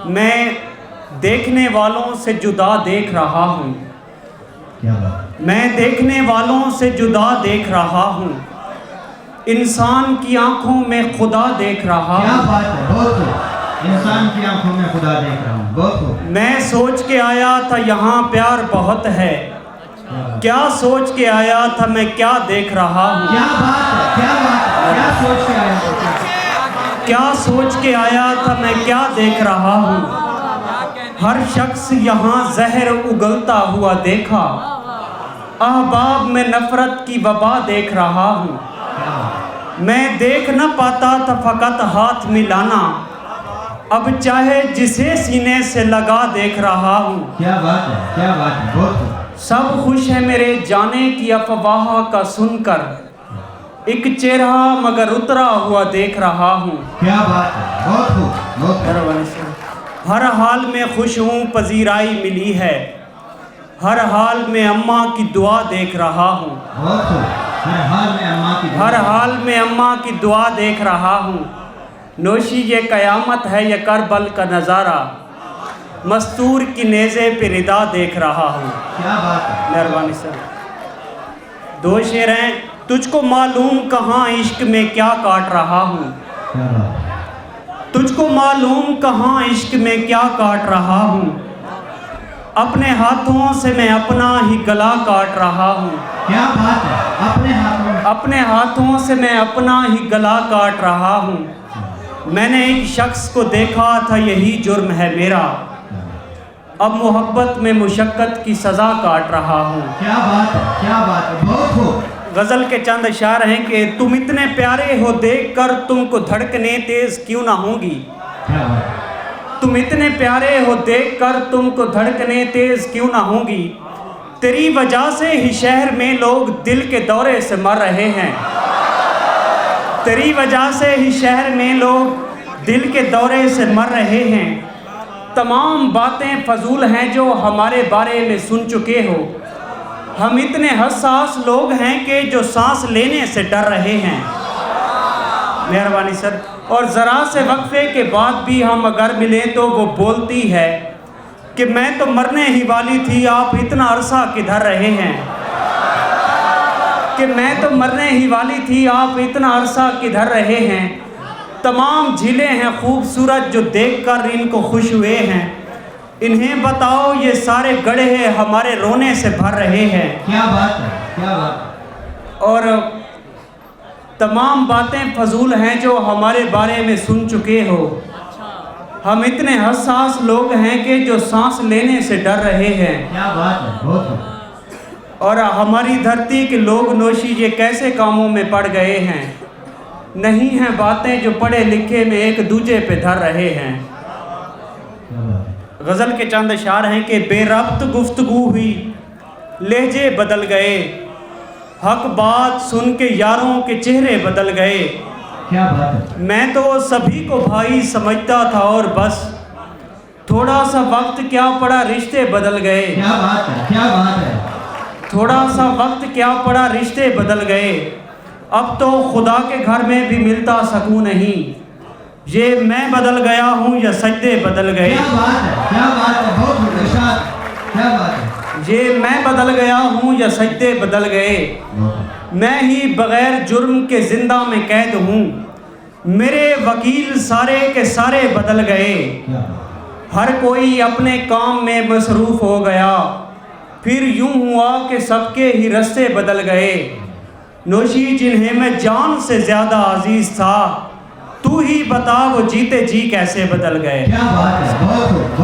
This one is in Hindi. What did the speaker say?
मैं देखने वालों से जुदा देख रहा हूँ। क्या बात। मैं देखने वालों से जुदा देख रहा हूँ। इंसान की आंखों में खुदा देख रहा क्या हूँ। बात है, बहुत खूब। इंसान की आंखों में खुदा देख रहा हूँ, बहुत खूब। मैं सोच के आया था यहाँ प्यार बहुत है। क्या सोच के आया था मैं क्या देख रहा हूँ। क्या बात है, क्या बात है, क्या सोच के आया था। क्या सोच के आया था मैं क्या देख रहा हूँ। हर शख्स यहाँ जहर उगलता हुआ देखा। अहबाब में नफरत की वबा देख रहा हूँ। मैं देख न पाता था फकत हाथ मिलाना। अब चाहे जिसे सीने से लगा देख रहा हूँ। क्या बात है, क्या बात है, बहुत खूब। सब खुश है मेरे जाने की अफवाह का सुनकर। एक चेहरा मगर उतरा हुआ देख रहा हूँ। क्या बात है, बहुत खूब, बहुत खूब। हर हाल में खुश हूँ पजीराई मिली है। हर हाल में अम्मा की दुआ देख रहा हूँ। बहुत खूब। हर हाल में अम्मा की दुआ। हर हाल में अम्मा की दुआ देख रहा हूँ। नोशी ये क़यामत है ये करबल का नज़ारा। मस्तूर की नेज़े पे रिदा देख रहा हूँ। क्या बात है। मेहरबानी सर। दो शेर हैं। तुझको मालूम कहाँ इश्क में क्या काट रहा हूँ। क्या बात है। तुझको मालूम कहाँ इश्क में क्या काट रहा हूँ। अपने हाथों से मैं अपना ही गला काट रहा हूँ। क्या बात है, अपने हाथों से मैं अपना ही गला काट रहा हूँ। मैंने एक शख्स को देखा था यही जुर्म है मेरा। अब मोहब्बत में मुशक्क़त की सज़ा काट रहा हूँ। क्या बात है, क्या बात है, बहुत खूब। गज़ल के चंद अशार हैं कि तुम इतने प्यारे हो देख कर तुमको धड़कने तेज़ क्यों ना होंगी। क्या बात है। तुम इतने प्यारे हो देख कर तुमको धड़कने तेज़ क्यों ना होंगी। तेरी वजह से ही शहर में लोग दिल के दौरे से मर रहे हैं। तेरी वजह से ही शहर में लोग दिल के दौरे से मर रहे हैं। तमाम बातें फजूल हैं जो हमारे बारे में सुन चुके हो। हम इतने हसास लोग हैं कि जो सांस लेने से डर रहे हैं। मेहरबानी सर। और ज़रा से वक्फे के बाद भी हम अगर मिलें तो वो बोलती है कि मैं तो मरने ही वाली थी आप इतना अरसा किधर रहे हैं। कि मैं तो मरने ही वाली थी आप इतना अरसा किधर रहे हैं। तमाम झीलें हैं खूबसूरत जो देखकर इनको खुश हुए हैं। इन्हें बताओ ये सारे गड्ढे हमारे रोने से भर रहे हैं। क्या बात है, क्या बात है। और तमाम बातें फजूल हैं जो हमारे बारे में सुन चुके हो। हम इतने हसास लोग हैं कि जो सांस लेने से डर रहे हैं। क्या बात है, बहुत खूब। और हमारी धरती के लोग नोशी ये कैसे कामों में पड़ गए हैं। नहीं हैं बातें जो पढ़े लिखे में एक दूजे पे धर रहे हैं। गज़ल के चंद अशार हैं कि बेरब्त गुफ्तगू हुई लहजे बदल गए। हक बात सुन के यारों के चेहरे बदल गए। क्या बात है। मैं तो सभी को भाई समझता था और बस थोड़ा सा वक्त क्या पड़ा रिश्ते बदल गए। क्या बात है, क्या बात है। थोड़ा सा वक्त क्या पड़ा रिश्ते बदल गए। अब तो खुदा के घर में भी मिलता सकून नहीं। ये मैं बदल गया हूँ या सजदे बदल गए। क्या बात है, क्या बात है, बहुत खूब। क्या बात है। ये मैं बदल गया हूँ या सजदे बदल गए। मैं ही बग़ैर जुर्म के जिंदा में कैद हूँ। मेरे वकील सारे के सारे बदल गए। हर कोई अपने काम में मसरूफ़ हो गया। फिर यूं हुआ कि सबके ही रास्ते बदल गए। नोशी जिन्हें मैं जान से ज़्यादा अजीज़ था तू ही बता वो जीते जी कैसे बदल गए। क्या बात है, बहुत खूब।